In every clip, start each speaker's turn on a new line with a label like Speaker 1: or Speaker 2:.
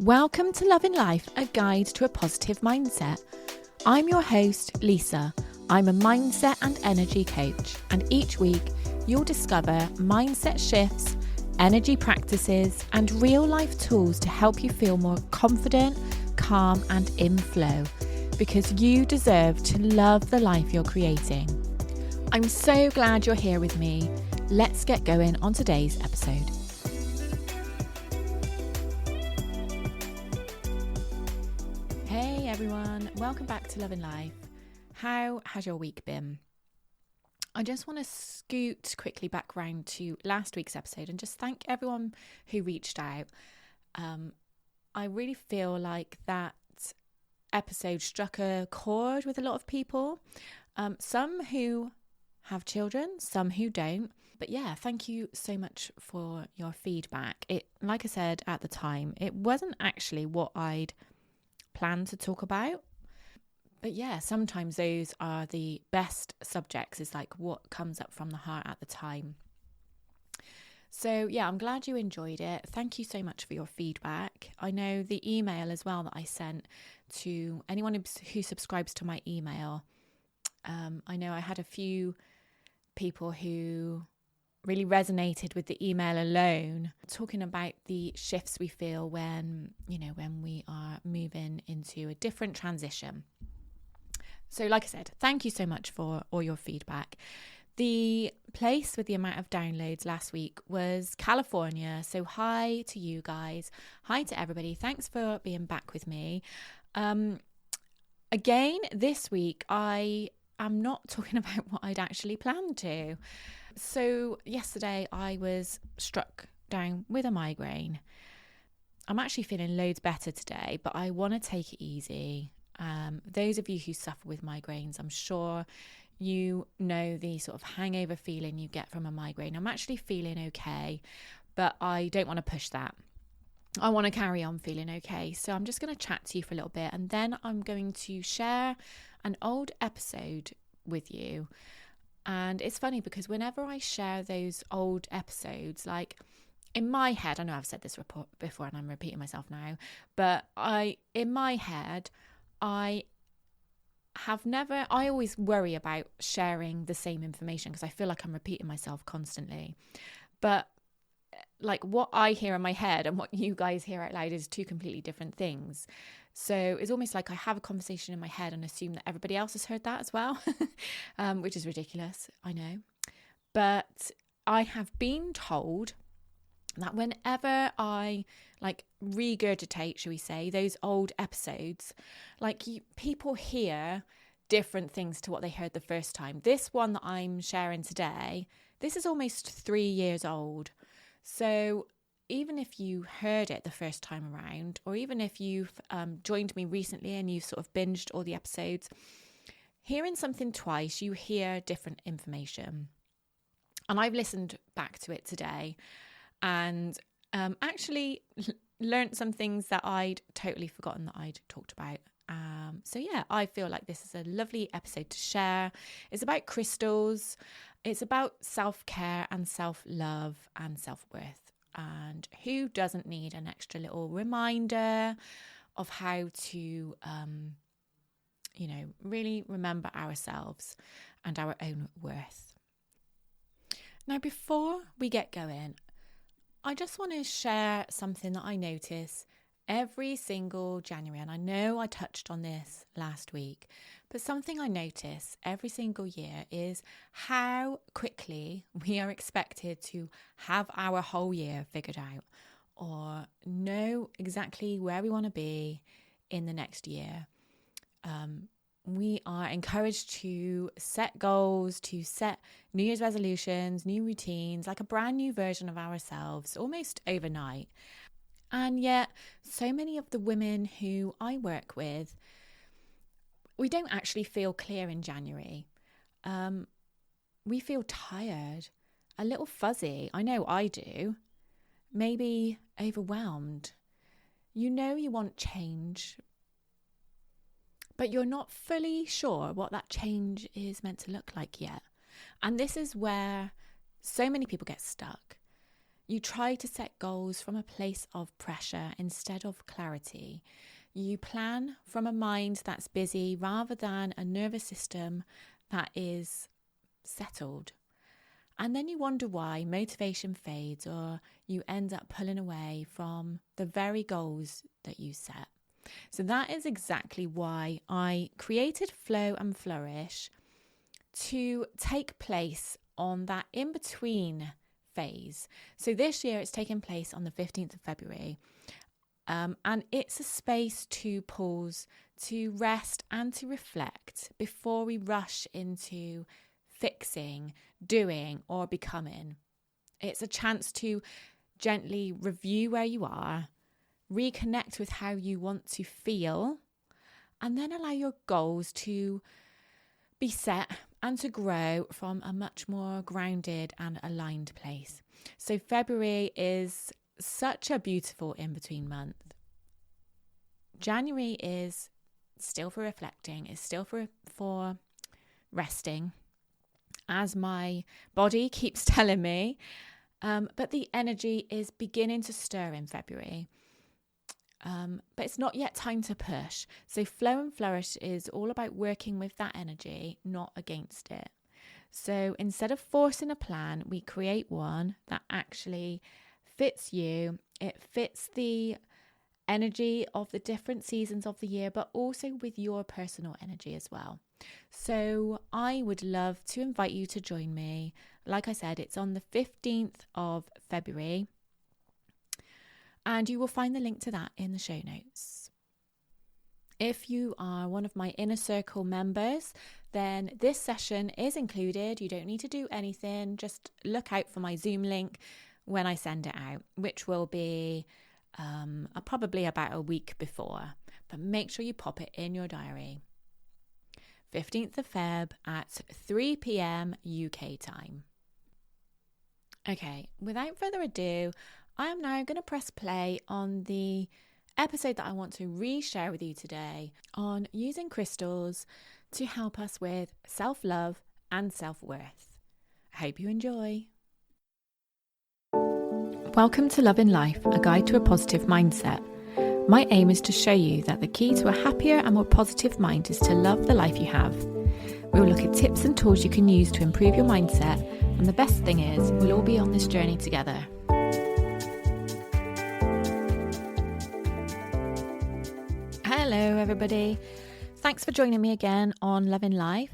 Speaker 1: Welcome to Love in Life, a guide to a positive mindset. I'm your host, Lisa. I'm a mindset and energy coach, and each week you'll discover mindset shifts, energy practices, and real life tools to help you feel more confident, calm, and in flow, because you deserve to love the life you're creating. I'm so glad you're here with me. Let's get going on today's episode. Hey everyone, welcome back to Love in Life. How has your week been? I just want to scoot quickly back round to last week's episode and just thank everyone who reached out. I really feel like that episode struck a chord with a lot of people. Some who have children, some who don't. But yeah, thank you so much for your feedback. It, like I said at the time, it wasn't actually what I'd planned to talk about. But yeah, sometimes those are the best subjects, is like what comes up from the heart at the time. So yeah, I'm glad you enjoyed it. Thank you so much for your feedback. I know the email as well that I sent to anyone who subscribes to my email. I know I had a few people who really resonated with the email alone, talking about the shifts we feel when we are moving into a different transition. So like I said, thank you so much for all your feedback. The place with the amount of downloads last week was California. So hi to you guys. Hi to everybody. Thanks for being back with me. Again, this week, I am not talking about what I'd actually planned to. So yesterday I was struck down with a migraine. I'm actually feeling loads better today, but I want to take it easy. Those of you who suffer with migraines, I'm sure you know the sort of hangover feeling you get from a migraine. I'm actually feeling okay, but I don't want to push that. I want to carry on feeling okay. So I'm just going to chat to you for a little bit, and then I'm going to share an old episode with you. And it's funny because whenever I share those old episodes, like in my head, I know I've said this before and I'm repeating myself now, but in my head, I always worry about sharing the same information because I feel like I'm repeating myself constantly. But like what I hear in my head and what you guys hear out loud is two completely different things. So it's almost like I have a conversation in my head and assume that everybody else has heard that as well, which is ridiculous, I know. But I have been told that whenever I regurgitate, shall we say, those old episodes, people hear different things to what they heard the first time. This one that I'm sharing today, this is almost 3 years old. So even if you heard it the first time around, or even if you've joined me recently and you've sort of binged all the episodes, hearing something twice, you hear different information. And I've listened back to it today and actually learnt some things that I'd totally forgotten that I'd talked about. So yeah, I feel like this is a lovely episode to share. It's about crystals. It's about self-care and self-love and self-worth. And who doesn't need an extra little reminder of how to, really remember ourselves and our own worth. Now, before we get going, I just want to share something that I notice every single January. And I know I touched on this last week, but something I notice every single year is how quickly we are expected to have our whole year figured out or know exactly where we want to be in the next year. We are encouraged to set goals, to set New Year's resolutions, new routines, like a brand new version of ourselves, almost overnight. And yet, so many of the women who I work with, we don't actually feel clear in January. We feel tired, a little fuzzy. I know I do. Maybe overwhelmed. You know you want change, but you're not fully sure what that change is meant to look like yet. And this is where so many people get stuck. You try to set goals from a place of pressure instead of clarity. You plan from a mind that's busy rather than a nervous system that is settled. And then you wonder why motivation fades, or you end up pulling away from the very goals that you set. So that is exactly why I created Flow and Flourish, to take place on that in-between phase. So this year it's taking place on the 15th of February. And it's a space to pause, to rest and to reflect before we rush into fixing, doing or becoming. It's a chance to gently review where you are, reconnect with how you want to feel, and then allow your goals to be set and to grow from a much more grounded and aligned place. So February is such a beautiful in-between month. January is still for reflecting, is still for resting, as my body keeps telling me. But the energy is beginning to stir in February. But it's not yet time to push. So Flow and Flourish is all about working with that energy, not against it. So instead of forcing a plan, we create one that actually fits you. It fits the energy of the different seasons of the year, but also with your personal energy as well. So I would love to invite you to join me. Like I said, it's on the 15th of February, and you will find the link to that in the show notes. If you are one of my Inner Circle members, then this session is included. You don't need to do anything. Just look out for my Zoom link when I send it out, which will be probably about a week before. But make sure you pop it in your diary. 15th of Feb at 3 p.m. UK time. Okay, without further ado, I am now going to press play on the episode that I want to re-share with you today on using crystals to help us with self-love and self-worth. I hope you enjoy. Welcome to Love in Life, a guide to a positive mindset. My aim is to show you that the key to a happier and more positive mind is to love the life you have. We will look at tips and tools you can use to improve your mindset, and the best thing is, we'll all be on this journey together. Hello everybody, thanks for joining me again on Love in Life.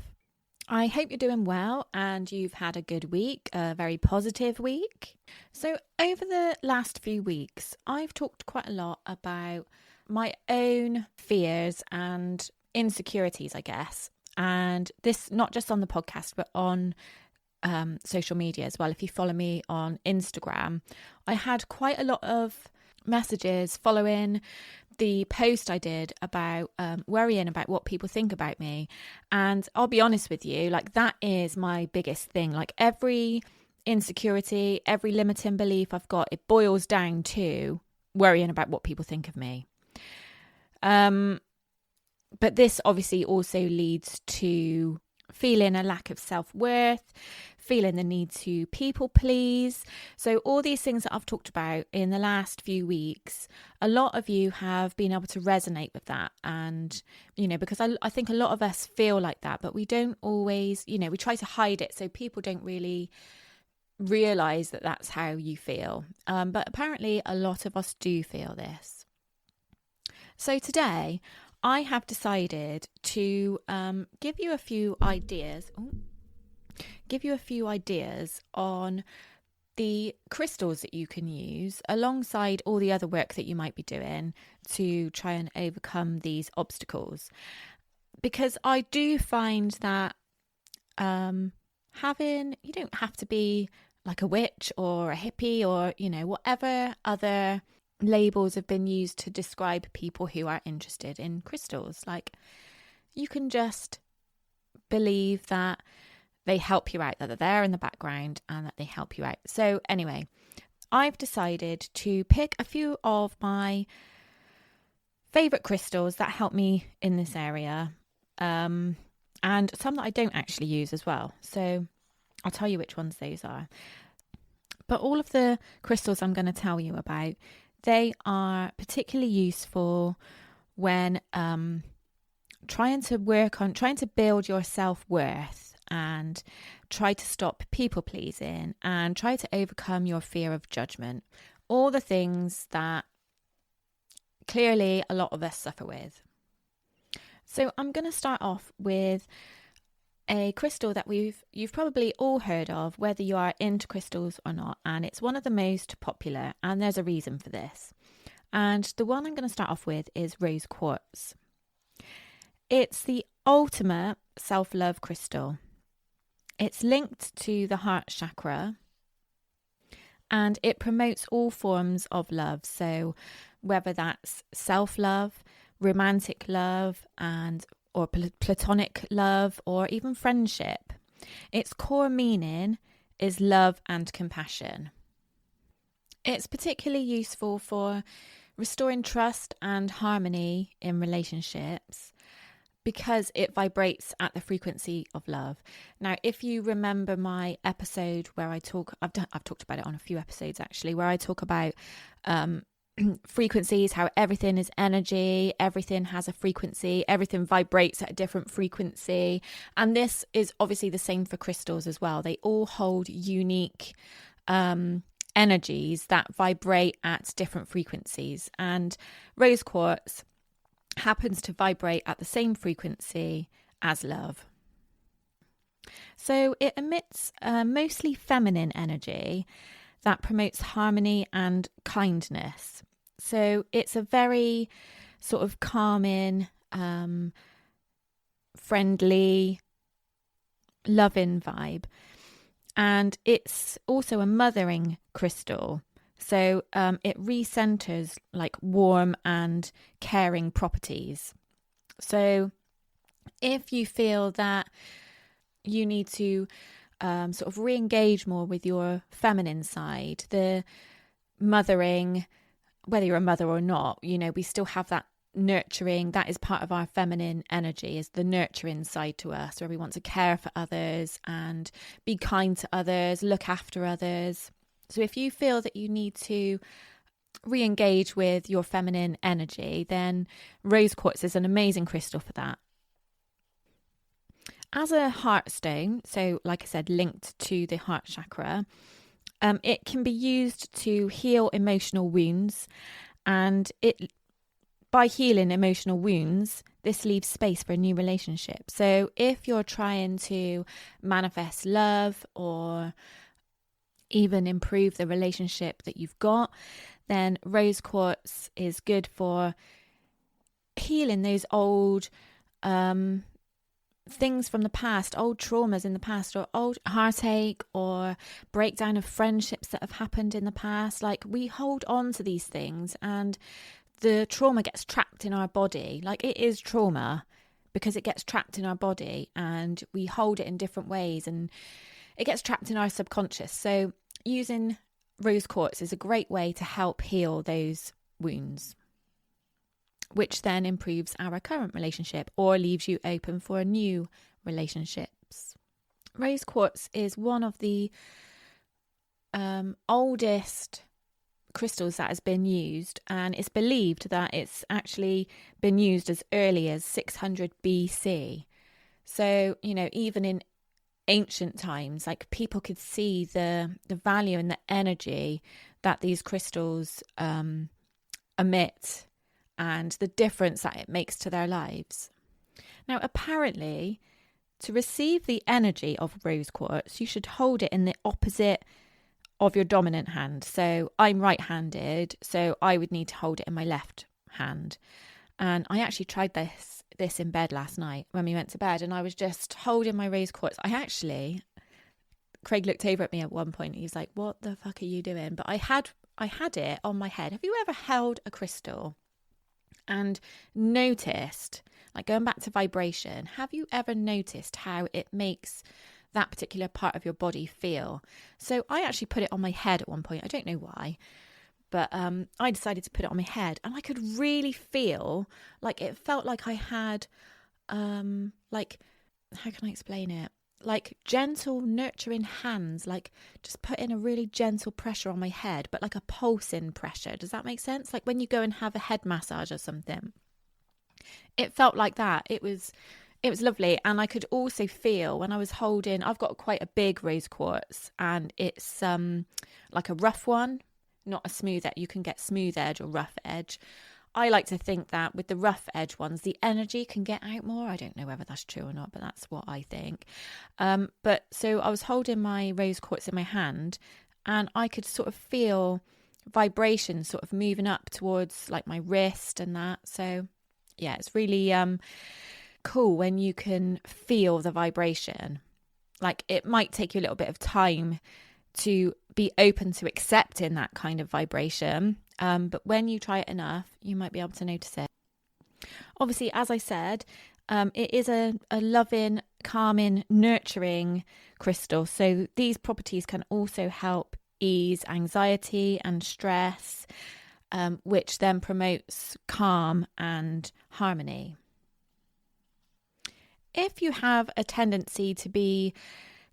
Speaker 1: I hope you're doing well and you've had a good week, a very positive week. So over the last few weeks, I've talked quite a lot about my own fears and insecurities, I guess. And this not just on the podcast, but on social media as well. If you follow me on Instagram, I had quite a lot of messages following the post I did about worrying about what people think about me. And I'll be honest with you, like that is my biggest thing. Like every insecurity, every limiting belief I've got, it boils down to worrying about what people think of me. But this obviously also leads to feeling a lack of self-worth, feeling the need to people please. So all these things that I've talked about in the last few weeks, a lot of you have been able to resonate with that. And, you know, because I think a lot of us feel like that, but we don't always, you know, we try to hide it so people don't really realize that that's how you feel. But apparently a lot of us do feel this. So today I have decided to give you a few ideas on the crystals that you can use alongside all the other work that you might be doing to try and overcome these obstacles. Because I do find that you don't have to be like a witch or a hippie or, you know, whatever other labels have been used to describe people who are interested in crystals. Like, you can just believe that they help you out, that they're there in the background and that they help you out. So anyway, I've decided to pick a few of my favourite crystals that help me in this area, and some that I don't actually use as well. So I'll tell you which ones those are. But all of the crystals I'm going to tell you about, they are particularly useful when trying to build your self-worth and try to stop people pleasing and try to overcome your fear of judgment. All the things that clearly a lot of us suffer with. So I'm going to start off with a crystal that you've probably all heard of, whether you are into crystals or not, and it's one of the most popular, and there's a reason for this. And the one I'm going to start off with is rose quartz. It's the ultimate self-love crystal. It's linked to the heart chakra, and it promotes all forms of love. So whether that's self-love, romantic love, or platonic love, or even friendship. Its core meaning is love and compassion. It's particularly useful for restoring trust and harmony in relationships because it vibrates at the frequency of love. Now, if you remember my episode where I've talked about it on a few episodes actually, where I talk about frequencies, how everything is energy, everything has a frequency, everything vibrates at a different frequency. And this is obviously the same for crystals as well. They all hold unique energies that vibrate at different frequencies. And rose quartz happens to vibrate at the same frequency as love. So it emits mostly feminine energy that promotes harmony and kindness. So it's a very sort of calming, friendly, loving vibe. And it's also a mothering crystal. So it recenters like warm and caring properties. So if you feel that you need to sort of re-engage more with your feminine side, the mothering, whether you're a mother or not, we still have that nurturing. That is part of our feminine energy, is the nurturing side to us, where we want to care for others and be kind to others, look after others. So if you feel that you need to re-engage with your feminine energy, then rose quartz is an amazing crystal for that. As a heart stone, so like I said, linked to the heart chakra, it can be used to heal emotional wounds, and by healing emotional wounds, this leaves space for a new relationship. So if you're trying to manifest love or even improve the relationship that you've got, then rose quartz is good for healing those old things from the past, old traumas in the past, or old heartache or breakdown of friendships that have happened in the past. Like, we hold on to these things and the trauma gets trapped in our body. Like, it is trauma because it gets trapped in our body and we hold it in different ways and it gets trapped in our subconscious. So using rose quartz is a great way to help heal those wounds, which then improves our current relationship or leaves you open for new relationships. Rose quartz is one of the oldest crystals that has been used, and it's believed that it's actually been used as early as 600 BC. So, even in ancient times, like, people could see the value and the energy that these crystals emit and the difference that it makes to their lives. Now, apparently, to receive the energy of rose quartz, you should hold it in the opposite of your dominant hand. So I'm right-handed, so I would need to hold it in my left hand. And I actually tried this in bed last night when we went to bed, and I was just holding my rose quartz. Craig looked over at me at one point and he was like, "What the fuck are you doing?" But I had it on my head. Have you ever held a crystal and noticed, like, going back to vibration, have you ever noticed how it makes that particular part of your body feel? So I actually put it on my head at one point. I don't know why, but I decided to put it on my head, and I could really feel, like, it felt like I had, like, how can I explain it? like gentle, nurturing hands, like just putting a really gentle pressure on my head, but like a pulsing pressure. Does that make sense? Like when you go and have a head massage or something. It felt like that. It was lovely. And I could also feel when I was holding, I've got quite a big rose quartz, and it's like a rough one, not a smooth edge. You can get smooth edge or rough edge. I like to think that with the rough edge ones, the energy can get out more. I don't know whether that's true or not, but that's what I think. But so I was holding my rose quartz in my hand, and I could sort of feel vibration sort of moving up towards like my wrist and that. So yeah, it's really cool when you can feel the vibration. Like it might take you a little bit of time to be open to accepting that kind of vibration. But when you try it enough, you might be able to notice it. Obviously, as I said, it is a loving, calming, nurturing crystal. So these properties can also help ease anxiety and stress, which then promotes calm and harmony. If you have a tendency to be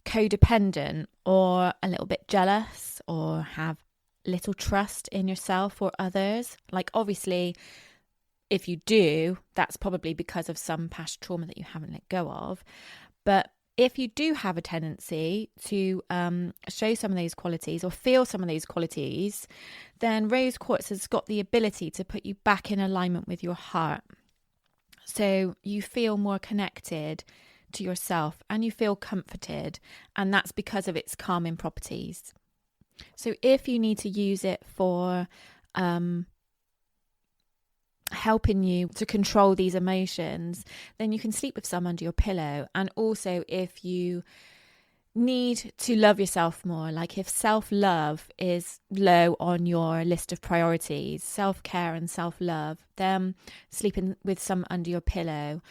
Speaker 1: codependent or a little bit jealous or have little trust in yourself or others, like obviously if you do, that's probably because of some past trauma that you haven't let go of. But if you do have a tendency to show some of these qualities or feel some of these qualities, then rose quartz has got the ability to put you back in alignment with your heart. So you feel more connected to yourself and you feel comforted, and that's because of its calming properties. So if you need to use it for helping you to control these emotions, then you can sleep with some under your pillow. And also if you need to love yourself more, like if self-love is low on your list of priorities, self-care and self-love, then sleeping with some under your pillow,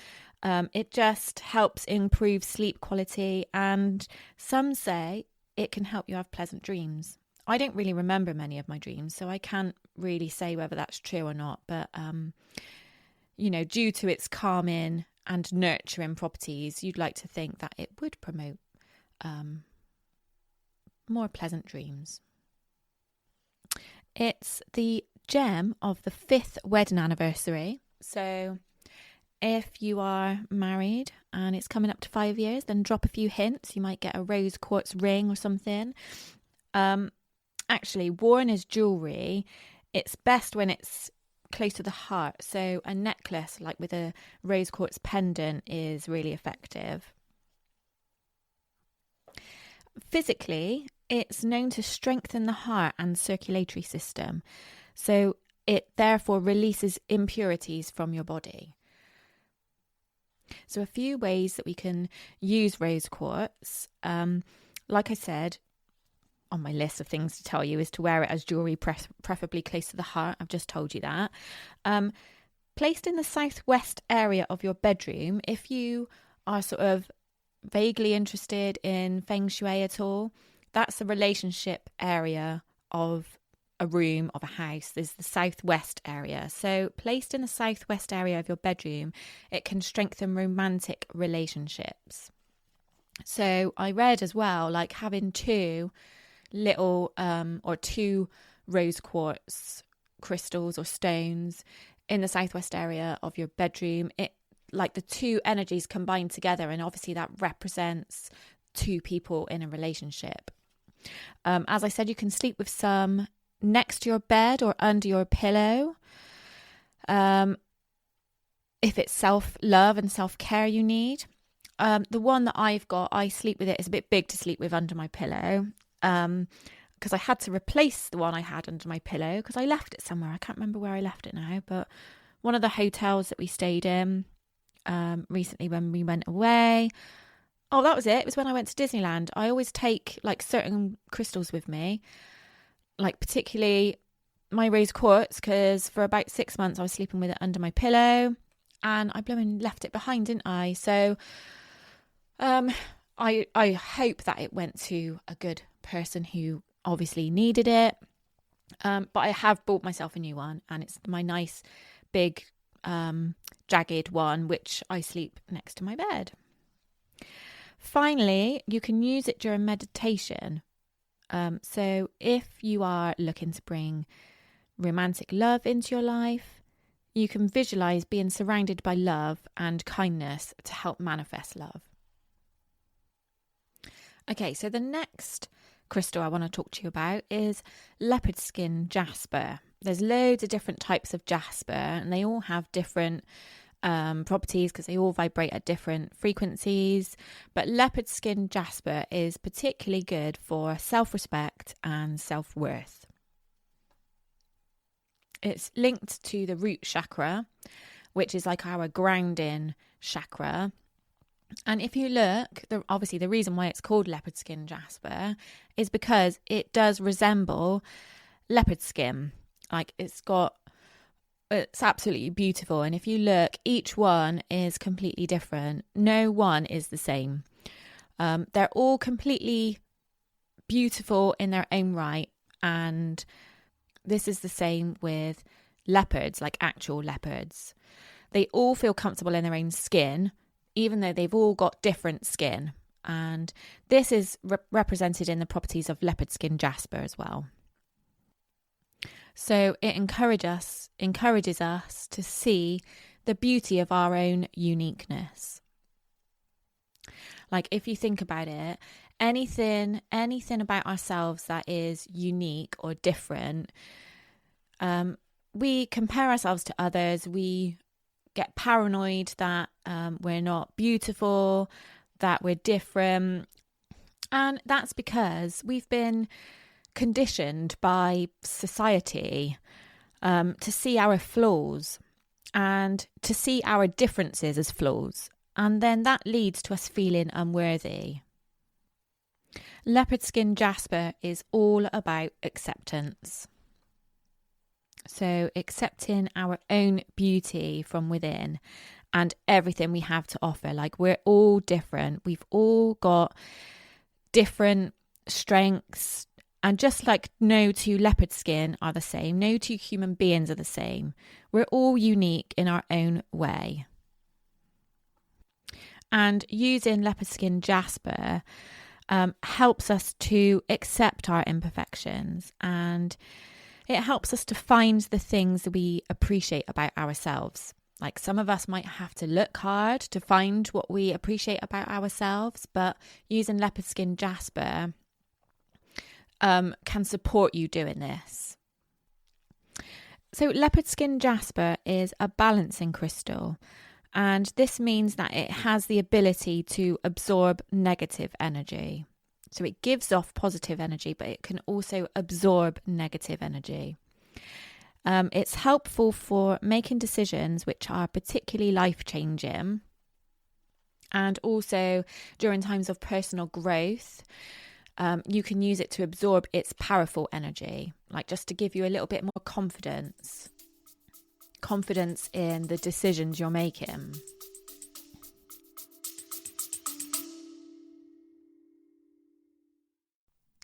Speaker 1: it just helps improve sleep quality, and some say it can help you have pleasant dreams. I don't really remember many of my dreams, so I can't really say whether that's true or not, but due to its calming and nurturing properties, you'd like to think that it would promote more pleasant dreams. It's the gem of the 5th wedding anniversary. So if you are married and it's coming up to 5 years, then drop a few hints. You might get a rose quartz ring or something. Actually, worn as jewellery, it's best when it's close to the heart. So a necklace like with a rose quartz pendant is really effective. Physically, it's known to strengthen the heart and circulatory system. So it therefore releases impurities from your body. So a few ways that we can use rose quartz, like I said, on my list of things to tell you is to wear it as jewellery, preferably close to the heart. I've just told you that. Placed in the southwest area of your bedroom, if you are sort of vaguely interested in feng shui at all, that's the relationship area of a room, of a house. There's the southwest area. So placed in the southwest area of your bedroom, it can strengthen romantic relationships. So I read as well, like having two little or two rose quartz crystals or stones in the southwest area of your bedroom, it like the two energies combined together, and obviously that represents two people in a relationship. As I said, you can sleep with some next to your bed or under your pillow. If it's self-love and self-care you need. The one that I've got, I sleep with it. It's a bit big to sleep with under my pillow, because I had to replace the one I had under my pillow because I left it somewhere. I can't remember where I left it now, but one of the hotels that we stayed in recently when we went away. Oh, that was it. It was when I went to Disneyland. I always take like certain crystals with me, like particularly my rose quartz, because for about 6 months I was sleeping with it under my pillow and I blooming left it behind, didn't I? So I hope that it went to a good person who obviously needed it. But I have bought myself a new one, and it's my nice big jagged one, which I sleep next to my bed. Finally, you can use it during meditation. So if you are looking to bring romantic love into your life, you can visualize being surrounded by love and kindness to help manifest love. Okay, so the next crystal I want to talk to you about is Leopardskin Jasper. There's loads of different types of jasper, and they all have different properties because they all vibrate at different frequencies. But Leopardskin Jasper is particularly good for self-respect and self-worth. It's linked to the root chakra, which is like our grounding chakra. And if you look, obviously the reason why it's called Leopardskin Jasper is because it does resemble leopard skin. Like it's absolutely beautiful. And if you look, each one is completely different. No one is the same. They're all completely beautiful in their own right. And this is the same with leopards, like actual leopards. They all feel comfortable in their own skin, even though they've all got different skin. And this is represented in the properties of Leopardskin Jasper as well. So it encourages us to see the beauty of our own uniqueness. Like if you think about it, anything about ourselves that is unique or different, we compare ourselves to others. We get paranoid that we're not beautiful, that we're different. And that's because we've been conditioned by society to see our flaws and to see our differences as flaws. And then that leads to us feeling unworthy. Leopardskin Jasper is all about acceptance. So accepting our own beauty from within and everything we have to offer. Like we're all different. We've all got different strengths. And just like no two leopard skin are the same, no two human beings are the same. We're all unique in our own way. And using Leopardskin Jasper helps us to accept our imperfections, and it helps us to find the things that we appreciate about ourselves. Like some of us might have to look hard to find what we appreciate about ourselves, but using Leopardskin Jasper can support you doing this. So Leopardskin Jasper is a balancing crystal, and this means that it has the ability to absorb negative energy. So it gives off positive energy, but it can also absorb negative energy. It's helpful for making decisions which are particularly life-changing, and also during times of personal growth. You can use it to absorb its powerful energy, like just to give you a little bit more confidence in the decisions you're making.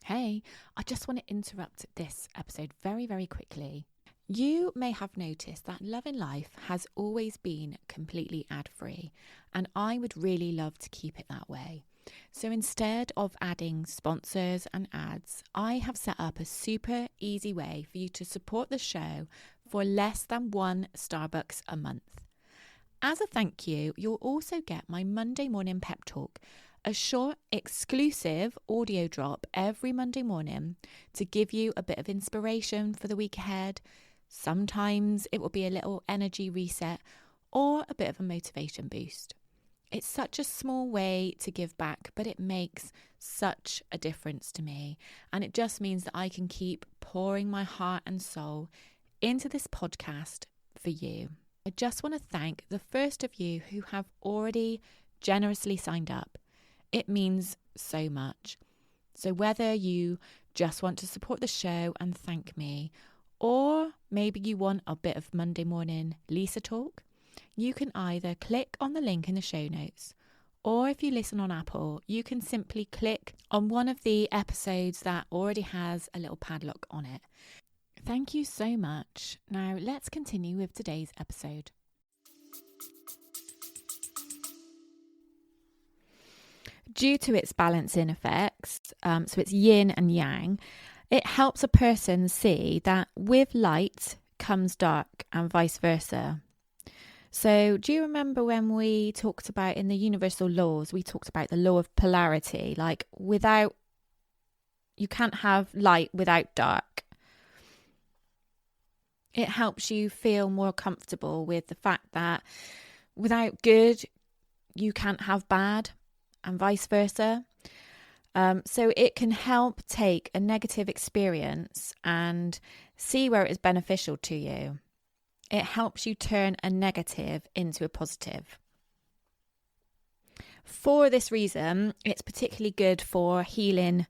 Speaker 1: Hey, I just want to interrupt this episode very, very quickly. You may have noticed that Love in Life has always been completely ad-free, and I would really love to keep it that way. So instead of adding sponsors and ads, I have set up a super easy way for you to support the show for less than one Starbucks a month. As a thank you, you'll also get my Monday morning pep talk, a short exclusive audio drop every Monday morning to give you a bit of inspiration for the week ahead. Sometimes it will be a little energy reset or a bit of a motivation boost. It's such a small way to give back, but it makes such a difference to me. And it just means that I can keep pouring my heart and soul into this podcast for you. I just want to thank the first of you who have already generously signed up. It means so much. So whether you just want to support the show and thank me, or maybe you want a bit of Monday morning Lisa talk, you can either click on the link in the show notes, or if you listen on Apple, you can simply click on one of the episodes that already has a little padlock on it. Thank you so much. Now let's continue with today's episode. Due to its balancing effects, so it's yin and yang, it helps a person see that with light comes dark and vice versa. So do you remember when we talked about in the universal laws, we talked about the law of polarity, like you can't have light without dark. It helps you feel more comfortable with the fact that without good, you can't have bad, and vice versa. So it can help take a negative experience and see where it is beneficial to you. It helps you turn a negative into a positive. For this reason, it's particularly good for healing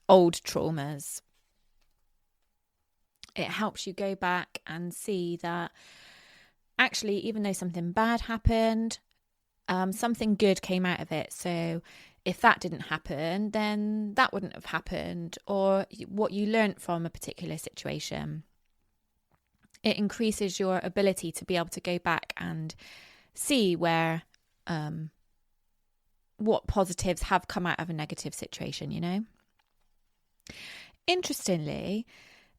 Speaker 1: old traumas. It helps you go back and see that actually, even though something bad happened, something good came out of it. So if that didn't happen, then that wouldn't have happened, or what you learnt from a particular situation. It increases your ability to be able to go back and see where what positives have come out of a negative situation, you know. Interestingly,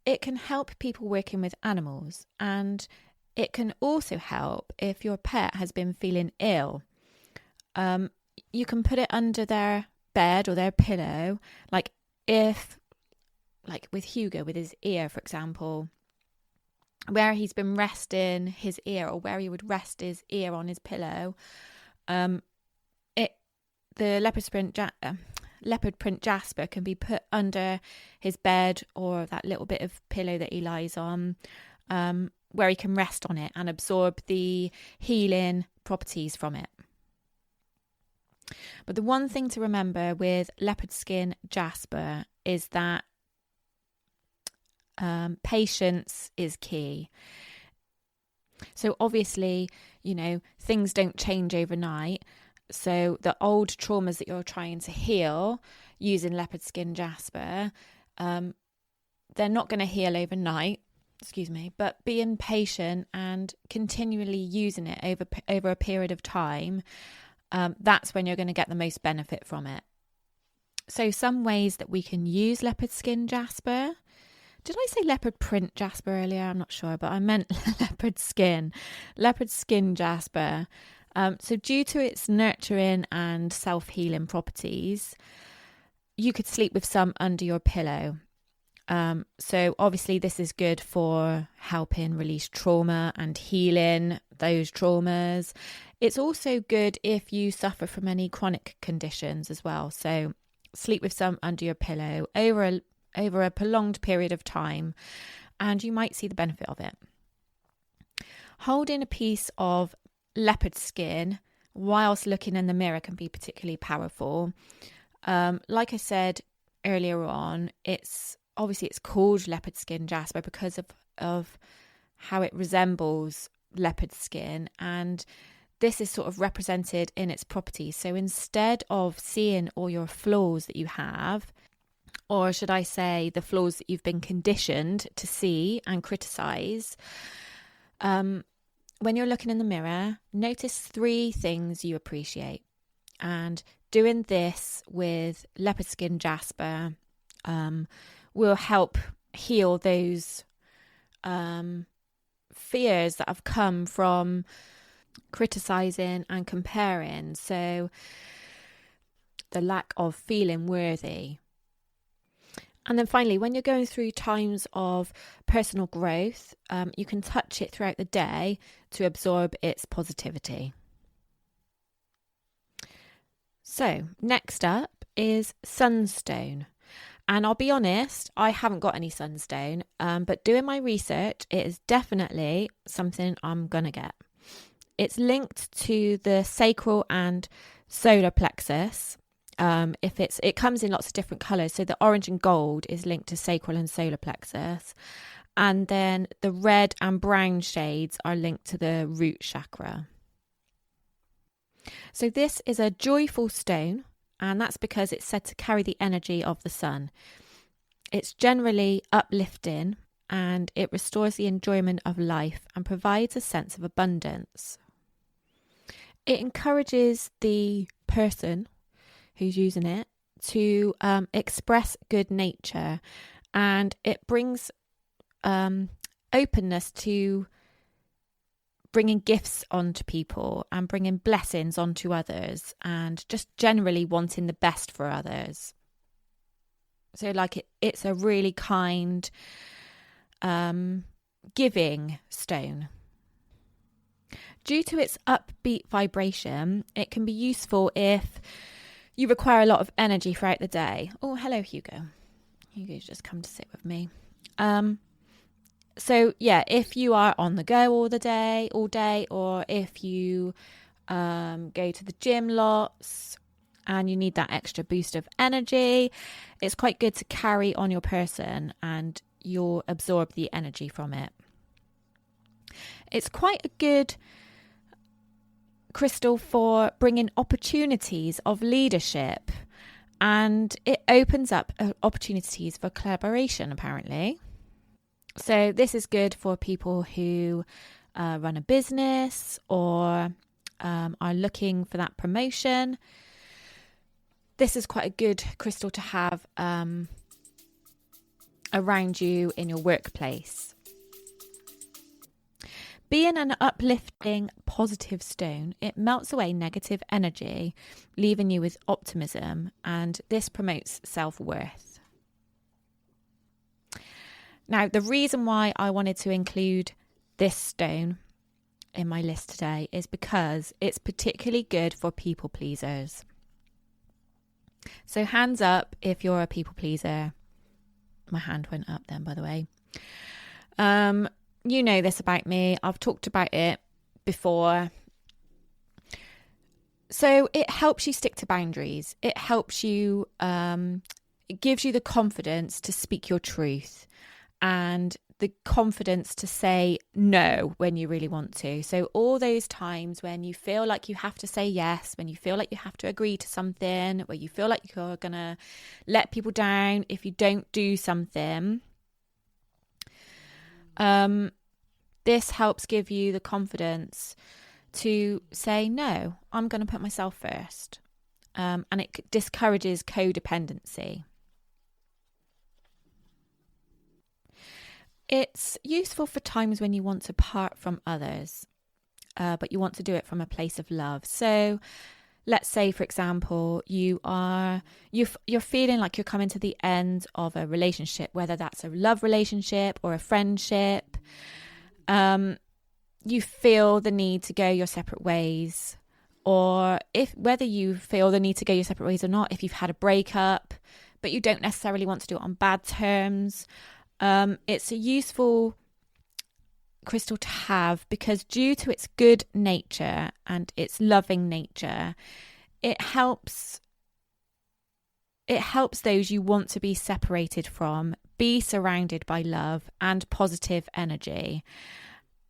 Speaker 1: it can help people working with animals, and it can also help if your pet has been feeling ill. You can put it under their bed or their pillow, like with Hugo, with his ear, for example, where he's been resting his ear, or where he would rest his ear on his pillow. The leopard print Jasper can be put under his bed, or that little bit of pillow that he lies on, where he can rest on it and absorb the healing properties from it. But the one thing to remember with Leopardskin Jasper is that patience is key. So obviously, you know, things don't change overnight. So the old traumas that you're trying to heal using Leopardskin Jasper, they're not going to heal overnight. But being patient and continually using it over a period of time, that's when you're going to get the most benefit from it. So some ways that we can use Leopardskin Jasper. Did I say leopard print Jasper earlier? I'm not sure, but I meant Leopardskin Jasper. So due to its nurturing and self-healing properties, you could sleep with some under your pillow. So obviously this is good for helping release trauma and healing those traumas. It's also good if you suffer from any chronic conditions as well. So sleep with some under your pillow over a prolonged period of time, and you might see the benefit of it. Holding a piece of leopard skin whilst looking in the mirror can be particularly powerful. Like I said earlier on, it's called Leopardskin Jasper because of how it resembles leopard skin, and this is sort of represented in its properties. So instead of seeing all your flaws that you have, or should I say the flaws that you've been conditioned to see and criticise, when you're looking in the mirror, notice 3 things you appreciate. And doing this with Leopardskin Jasper will help heal those fears that have come from criticising and comparing. So the lack of feeling worthy. And then finally, when you're going through times of personal growth, you can touch it throughout the day to absorb its positivity. So next up is Sunstone. And I'll be honest, I haven't got any Sunstone, but doing my research, it is definitely something I'm going to get. It's linked to the sacral and solar plexus. It comes in lots of different colours. So the orange and gold is linked to sacral and solar plexus. And then the red and brown shades are linked to the root chakra. So this is a joyful stone, and that's because it's said to carry the energy of the sun. It's generally uplifting, and it restores the enjoyment of life and provides a sense of abundance. It encourages the person who's using it to express good nature, and it brings openness to bringing gifts onto people and bringing blessings onto others, and just generally wanting the best for others. So like it's a really kind giving stone. Due to its upbeat vibration, it can be useful if you require a lot of energy throughout the day. Oh, hello, Hugo. Hugo's just come to sit with me. So yeah, if you are on the go all day, or if you go to the gym lots and you need that extra boost of energy, it's quite good to carry on your person and you'll absorb the energy from it. It's quite a good crystal for bringing opportunities of leadership, and it opens up opportunities for collaboration, apparently. So this is good for people who run a business or are looking for that promotion. This is quite a good crystal to have around you in your workplace. Being an uplifting, positive stone, it melts away negative energy, leaving you with optimism, and this promotes self-worth. Now, the reason why I wanted to include this stone in my list today is because it's particularly good for people pleasers. So hands up if you're a people pleaser. My hand went up then, by the way. You know this about me. I've talked about it before. So it helps you stick to boundaries. It helps you, it gives you the confidence to speak your truth and the confidence to say no when you really want to. So all those times when you feel like you have to say yes, when you feel like you have to agree to something, where you feel like you're going to let people down if you don't do something, this helps give you the confidence to say, no, I'm going to put myself first. And it discourages codependency. It's useful for times when you want to part from others, but you want to do it from a place of love. So let's say, for example, you're feeling like you're coming to the end of a relationship, whether that's a love relationship or a friendship. You feel the need to go your separate ways, or whether you feel the need to go your separate ways or not, if you've had a breakup, but you don't necessarily want to do it on bad terms. It's a useful crystal to have because due to its good nature and its loving nature, it helps those you want to be separated from be surrounded by love and positive energy,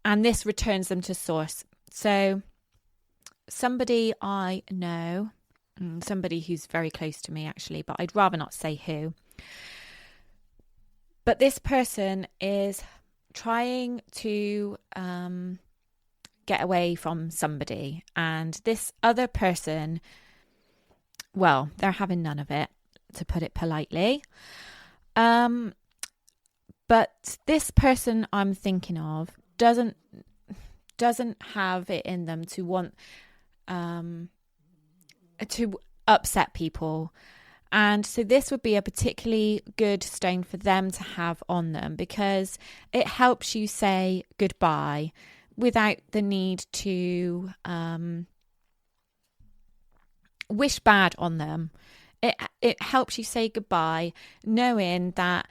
Speaker 1: and this returns them to source. So somebody I know, somebody who's very close to me actually, but I'd rather not say who, but this person is trying to get away from somebody, and this other person, well, they're having none of it, to put it politely. But this person I'm thinking of doesn't have it in them to want to upset people. And so this would be a particularly good stone for them to have on them because it helps you say goodbye without the need to wish bad on them. It helps you say goodbye knowing that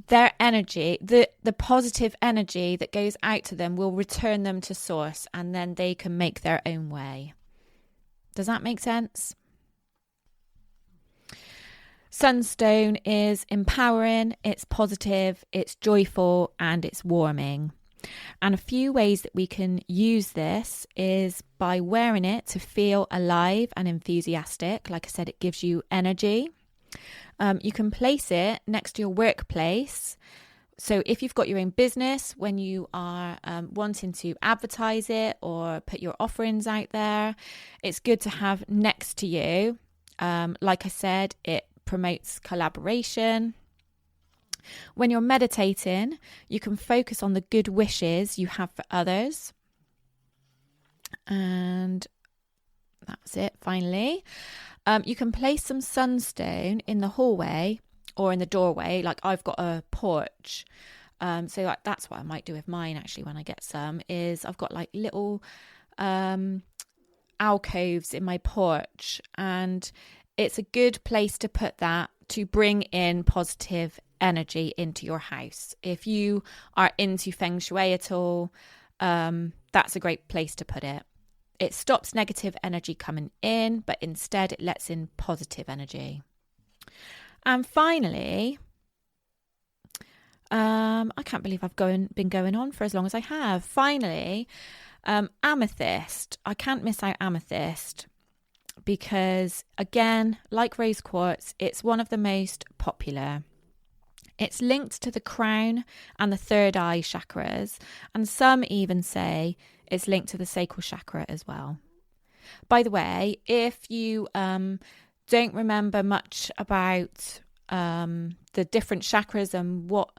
Speaker 1: their energy, the positive energy that goes out to them will return them to source, and then they can make their own way. Does that make sense? Sunstone is empowering, it's positive, it's joyful, and it's warming. And a few ways that we can use this is by wearing it to feel alive and enthusiastic. Like I said, it gives you energy. You can place it next to your workplace. So if you've got your own business, when you are wanting to advertise it or put your offerings out there, it's good to have next to you Like I said, it promotes collaboration. When you're meditating, you can focus on the good wishes you have for others. And that's it, finally. You can place some sunstone in the hallway or in the doorway. Like I've got a porch. So like that's what I might do with mine actually when I get some, is I've got like little alcoves in my porch, and it's a good place to put that to bring in positive energy into your house. If you are into feng shui at all, that's a great place to put it. It stops negative energy coming in, but instead it lets in positive energy. And finally, I can't believe I've been going on for as long as I have. Finally, amethyst. I can't miss out amethyst because, again, like rose quartz, it's one of the most popular. It's linked to the crown and the third eye chakras, and some even say it's linked to the sacral chakra as well. By the way, if you don't remember much about the different chakras and what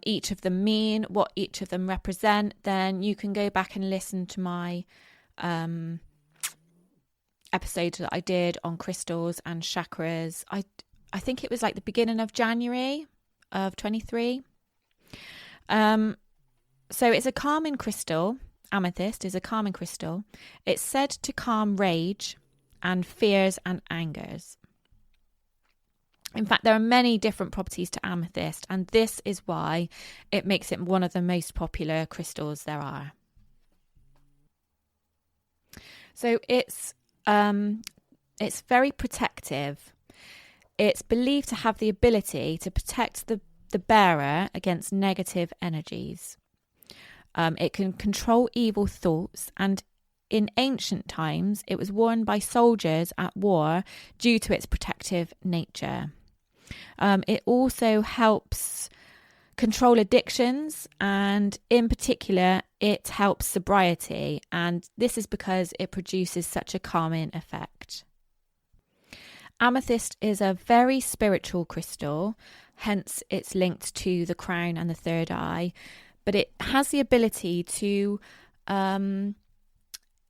Speaker 1: each of them mean, what each of them represent, then you can go back and listen to my episode that I did on crystals and chakras. I think it was like the beginning of January of 23. So it's a calming crystal. Amethyst is a calming crystal. It's said to calm rage and fears and angers. In fact, there are many different properties to amethyst, and this is why it makes it one of the most popular crystals there are. So it's very protective. It's believed to have the ability to protect the bearer against negative energies. It can control evil thoughts, and in ancient times, it was worn by soldiers at war due to its protective nature. It also helps control addictions, and in particular, it helps sobriety, and this is because it produces such a calming effect. Amethyst is a very spiritual crystal, hence it's linked to the crown and the third eye, but it has the ability to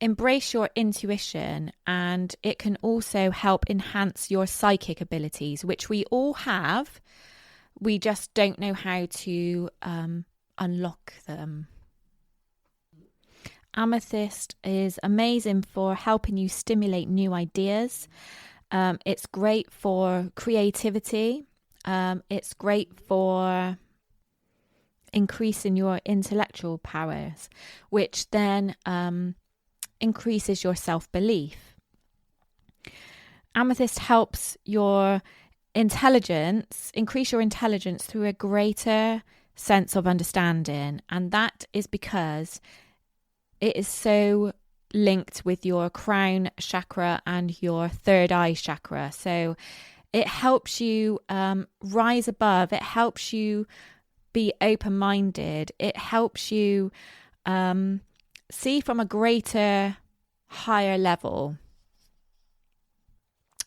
Speaker 1: embrace your intuition, and it can also help enhance your psychic abilities, which we all have. We just don't know how to unlock them. Amethyst is amazing for helping you stimulate new ideas. It's great for creativity. It's great for increasing your intellectual powers, which then increases your self-belief. Amethyst helps your intelligence, increase your intelligence through a greater sense of understanding, and that is because it is so linked with your crown chakra and your third eye chakra. So it helps you rise above. It helps you be open-minded. It helps you see from a greater, higher level.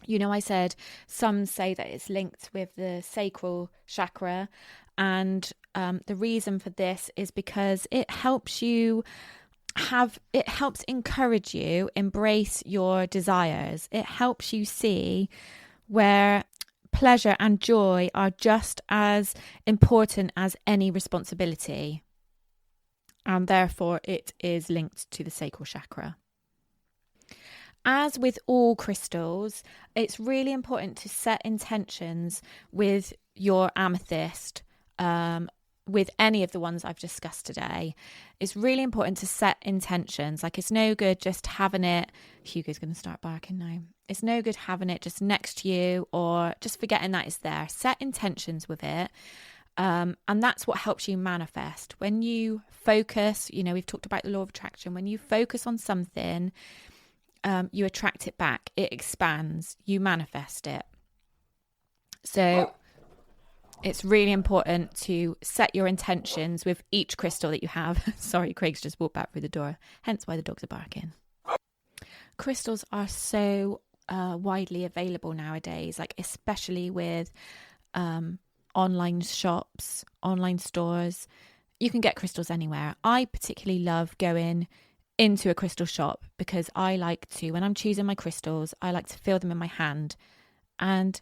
Speaker 1: You know, I said some say that it's linked with the sacral chakra, and the reason for this is because it helps encourage you, embrace your desires. It helps you see where pleasure and joy are just as important as any responsibility. And therefore it is linked to the sacral chakra. As with all crystals, it's really important to set intentions with your amethyst, with any of the ones I've discussed today. It's really important to set intentions. Like, it's no good just having it. Hugo's going to start barking now. It's no good having it just next to you or just forgetting that it's there. Set intentions with it. And that's what helps you manifest. When you focus, you know, we've talked about the law of attraction. When you focus on something, you attract it back. It expands. You manifest it. So it's really important to set your intentions with each crystal that you have. Sorry, Craig's just walked back through the door, hence why the dogs are barking. Crystals are so widely available nowadays, like especially with online shops, online stores. You can get crystals anywhere. I particularly love going into a crystal shop because I like to, when I'm choosing my crystals, I like to feel them in my hand and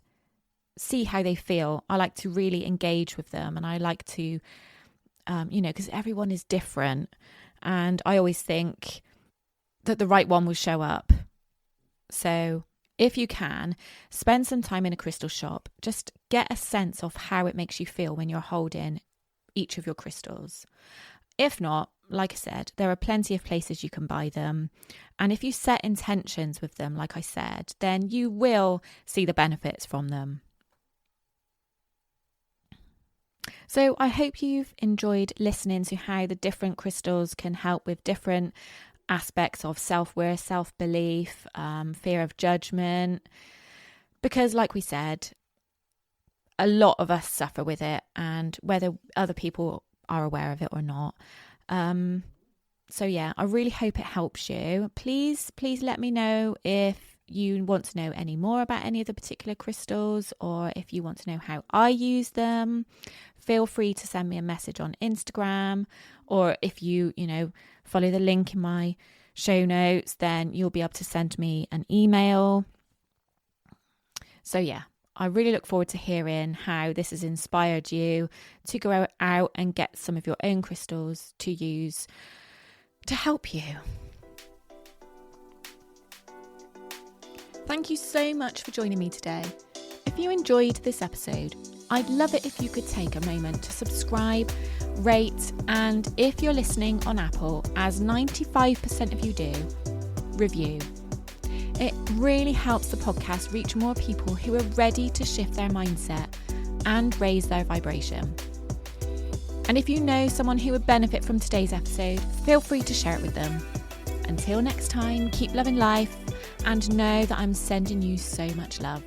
Speaker 1: see how they feel. I like to really engage with them, and I like to, because everyone is different, and I always think that the right one will show up. So if you can, spend some time in a crystal shop, just get a sense of how it makes you feel when you're holding each of your crystals. If not, like I said, there are plenty of places you can buy them. And if you set intentions with them, like I said, then you will see the benefits from them. So I hope you've enjoyed listening to how the different crystals can help with different aspects of self-worth, self-belief, fear of judgment. Because like we said, a lot of us suffer with it, and whether other people are aware of it or not. So yeah, I really hope it helps you. Please let me know if you want to know any more about any of the particular crystals, or if you want to know how I use them. Feel free to send me a message on Instagram, or if you follow the link in my show notes, then you'll be able to send me an email. So yeah, I really look forward to hearing how this has inspired you to go out and get some of your own crystals to use to help you. Thank you so much for joining me today. If you enjoyed this episode, I'd love it if you could take a moment to subscribe, rate, and if you're listening on Apple, as 95% of you do, review. It really helps the podcast reach more people who are ready to shift their mindset and raise their vibration. And if you know someone who would benefit from today's episode, feel free to share it with them. Until next time, keep loving life and know that I'm sending you so much love.